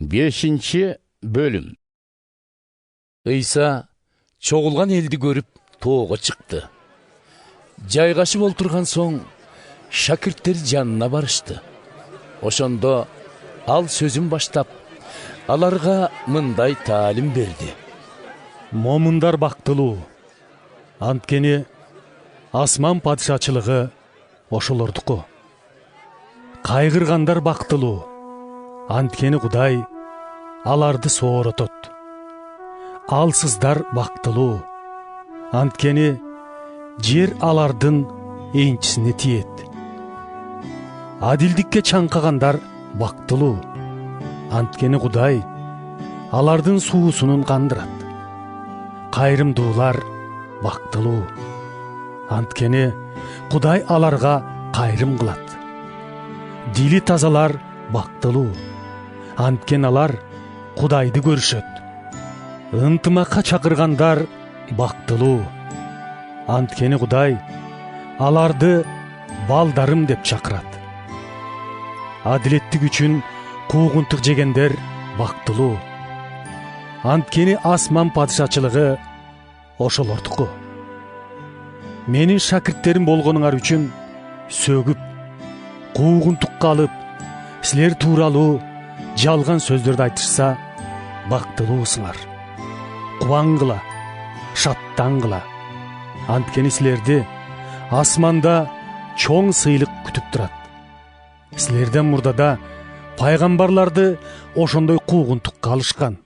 5. bölüm. Ыйса чогулган элди көрүп тоого чыкты. Жайгашып олтурган соң шакирттер жанына барышты. Ошондо ал сөзүн баштап, аларга мындай таалим берди. Момундар бактылуу, анткени асман падышачылыгы ошолордуку. Кайгыргандар бактылуу, анткени Кудай аларды сооротот. Алсыздар бактылуу, анткени жер алардын энчисине тиет. Адилдикке чаңкагандар бактылуу, анткени Кудай алардын суусунун кандырат. Кайрымдуулар бактылуу, анткени Кудай аларга кайрым кылат. Дили тазалар бактылуу, анткени алар Кудайды көрүшөт. Ынтымакка чакыргандар бактылуу, анткени Кудай аларды балдарым деп чакырат. Адилеттик үчүн куугунтук жегендер бактылуу, анткени асман падышачылыгы ошолордуку. Менин шакирттерим болгонуңар үчүн сөгүп, куугунтукка алып, силер тууралуу жалган сөздөрдү айтышса, бактылуусуңар. Кубангыла, шаттангыла, анткени силерди асманда чоң сыйлык күтүп турат. Силерден мурдада пайгамбарларды ошондой куугунтукка алышкан.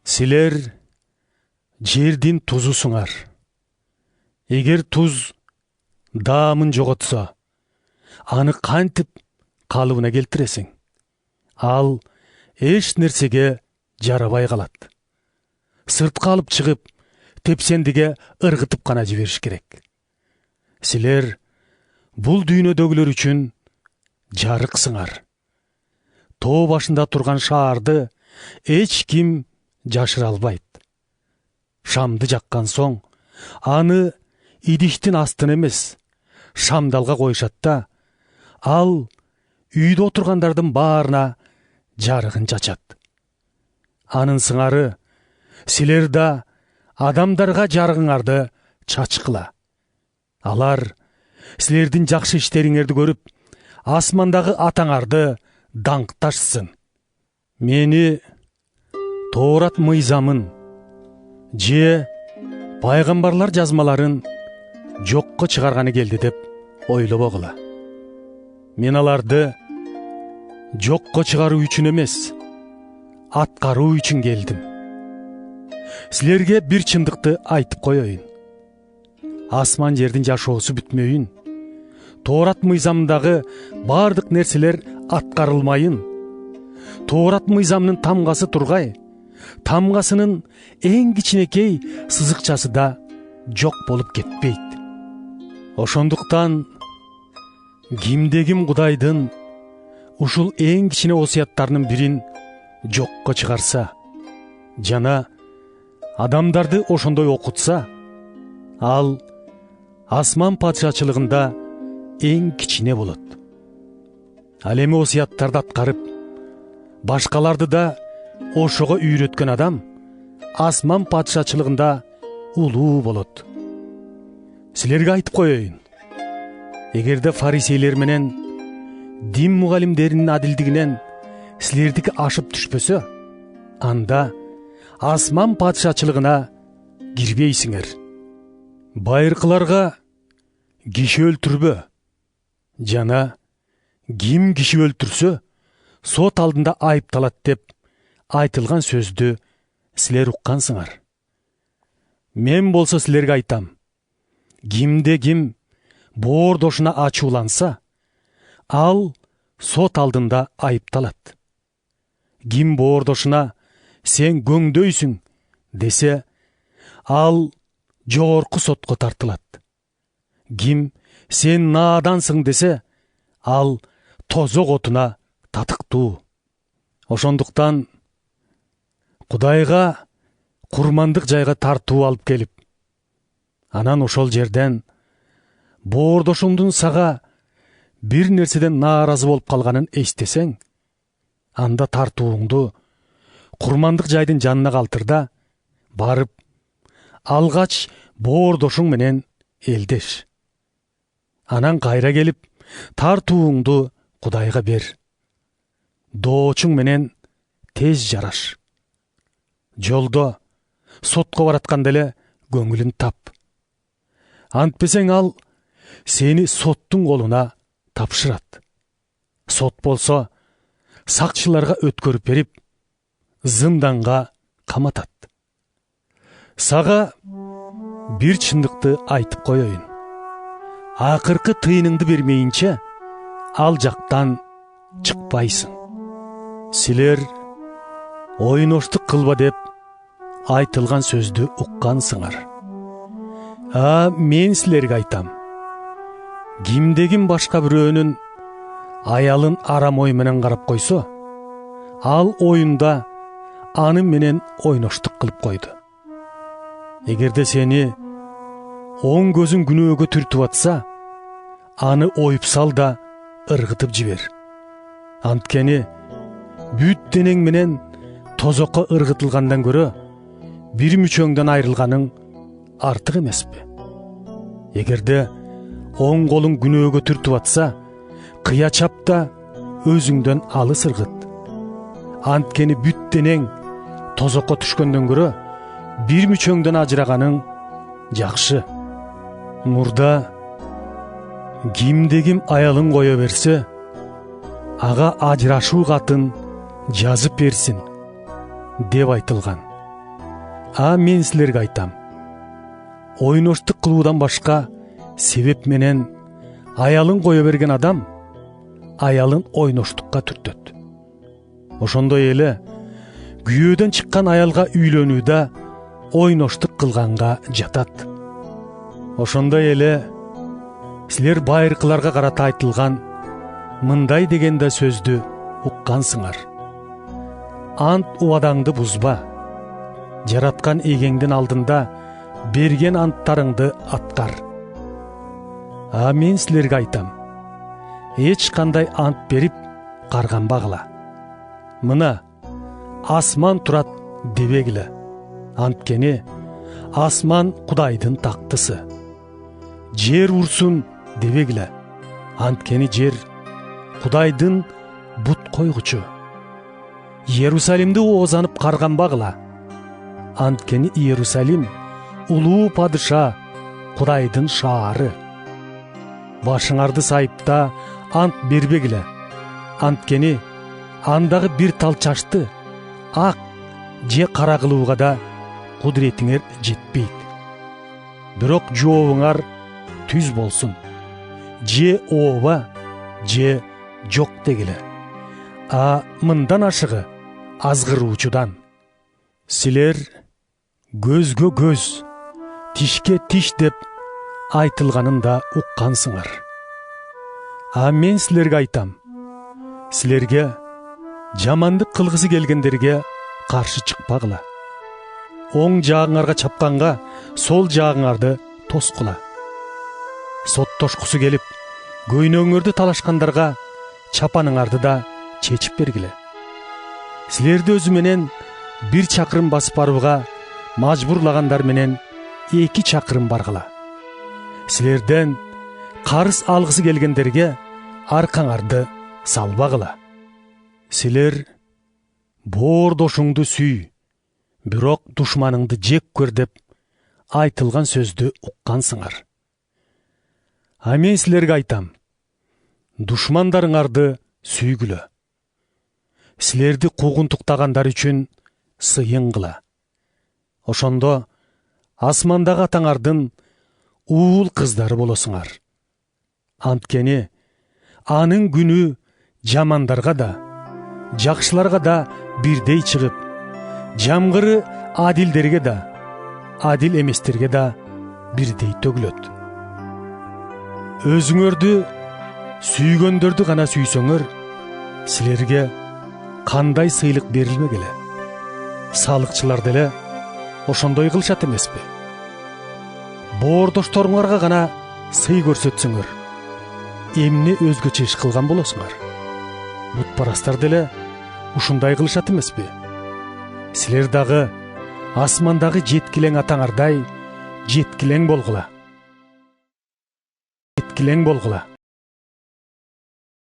Силер жердин тузусуңар. Эгер туз даамын жоготсо, аны кантип калыбына келтиресиң? Ал эч нерсеге жарабай калат. Сыртка алып чыгып, тепсендиге ыргытып гана жибериш керек. Силер бул дүйнөдөгүлөр үчүн жарыксыңар. Тоо башында турган шаарды эч ким жашыра албайт. Шамды жаккан соң, аны идиштин астына эмес, шамдалга коюшат да, ал үйдө отургандардын баарына жарыгын чачат. Анын сыңары силер да адамдарга жарыгыңарды чачкыла. Алар силердин жакшы иштериңерди көрүп, асмандагы атаңарды даңкташсын. Мени Тоорат мыйзамын же пайгамбарлар жазмаларын жокко чыгарганы келди деп ойлобогула. Мен аларды жокко чыгаруу үчүн эмес, аткаруу үчүн келдим. Силерге бир чындыкты айтып коеюн. Асман жердин жашоосу бүтмөйүн. Тоорат мыйзамындагы бардык нерселер аткарылмайын. Тоорат мыйзамынын тамгасы тургай, тамгасынын эң кичинекей сызыкчасы да жок болуп кетпейт. Ошондуктан кимде-ким Кудайдын ушул эң кичине осуяттарынын бирин жокко чыгарса, жана адамдарды ошондой окутса, ал асман падышачылыгында эң кичине болот. Ал эми осуяттарды аткарып, башкаларды да ошого үйрөткөн адам асман падышачылыгында улуу болот. Силерге айтып коеюн. Эгерде фарисейлер менен дин мугалимдеринин адилдигинен силердики ашып түшпөсө, анда асман падышачылыгына кирбейсиңер. Байыркыларга киши өлтүрбө, жана ким киши өлтүрсө сот алдында айыпталат деп айтылган сөздү силер уккансыңар. Мен болсо силерге айтам, кимде ким боордошуна ачууланса, ал сот алдында айыпталат. Ким боордошуна сен көңдөйсүң десе, ал жогорку сотко тартылат. Ким сен наадансың десе, ал тозок отуна татыктуу. Ошондуктан Кудайга курмандык жайга тартуу алып келип, анан ошол жерден боордошуңдун сага бир нерседен нааразы болуп калганын эстесең, анда тартууңду курмандык жайдын жанына калтырда барып алгач боордошуң менен элдеш. Анан кайра келип тартууңду Кудайга бер. Доочуң менен тез жараш. Жолдо сотко баратканда эле көңүлүн тап. Антпесең ал сени соттун колуна тапшырат. Сот болсо сакчыларга өткөрүп берип, зынданга каматат. Сага бир чындыкты айтып коеюн. Акыркы тыйыныңды бермейинче ал жактан чыкпайсың. Силер ойноштук кылба деп айтылган сөздү уккансыңар. Мен силерге айтам. Кимде-ким башка бирөөнүн аялын арам ой менен карап койсо, ал оюнда аны менен ойноштук кылып койду. Эгерде сени оң көзүң күнөөгө түртүп атса, аны оюп сал да ыргытып жибер. Анткени бүт денең менен тозокко ыргытылгандан көрө бир мүчөңдөн айрылганың артык эмеспи? Эгерде оң колуң күнөөгө түртүп атса, кыя чапта өзүңдөн алыс ыргыт. Анткени бүт денең тозокко түшкөндөн көрө бир мүчөңдөн ажыраганың жакшы. Мурда кимде-ким аялын кое берсе, ага ажырашуу катын жазып берсин деп айтылган. Мен силерге айтам. Ойноштук кылуудан башка себеп менен аялын кое берген адам аялын ойноштукка түртөт. Ошондой эле күйөөдөн чыккан аялга үйлөнүүдө ойноштук кылганга жатат. Ошондой эле силер байыркыларга карата айтылган мындай деген да сөздү уккансыңар. Ант убадаңды бузба. Жараткан эгеңдин алдында берген анттарыңды аткар. Мен силерге айтам. Эч кандай ант берип карганбагыла. Мына асман турат дебегиле. Анткени асман Кудайдын тактысы. Жер урсун дебегиле. Анткени жер Кудайдын бут койгучу. Иерусалимди оозанып карганбагыла. Анткени Иерусалим улуу падыша Кудайдын шаары. Башыңарды сайыпта ант бербегиле. Анткени андагы бир тал чачты ак же кара кылууга да кудуретиңер жетпейт. Бирок жообуңар түз болсун. Же ооба, же жок дегиле. Мындан ашыгы азгыруучудан. Силер көзгө көз, тишке тиш деп айтылганын да уккансыңар. Мен силерге айтам. Силерге жамандык кылгысы келгендерге каршы чыкпагыла. Оң жагыңарга чапканга сол жагыңарды тоскула. Соттошкусу келип, көйнөңөрдү талашкандарга чапаныңарды да чечип бергиле. Силерди өзү менен бир чакырым басып барууга мажбурлагандар менен 2 чакырым баргыла. Силерден карыз алгысы келгендерге аркаңарды салбагыла. Силер боордошуңду сүй, бирок душманыңды жек көр деп айтылган сөздү уккансыңар. Мен силерге айтам. Душмандарыңарды сүйгүлө. Силерди куугунтуктагандар үчүн сыйын кыла. Ошондо асмандагы атаңардын уул кыздары болосуңар. Анткени анын күнү жамандарга да, жакшыларга да бирдей чыгып, жамгыры адилдерге да, адил эместерге да бирдей төгүлөт. Өзүңөрдү сүйгөндөрдү гана сүйсөңөр, силерге кандай сыйлык берилмегиле? Салыкчылар деле ошондой кылышат эмеспи? Боордошторуңарга гана сый көрсөтсөңөр, эмне өзгөчө иш кылган болосуңар? Бутпарастар деле ушундай кылышат эмеспи? силер дагы асмандагы жеткилең атаңардай жеткилең болгула.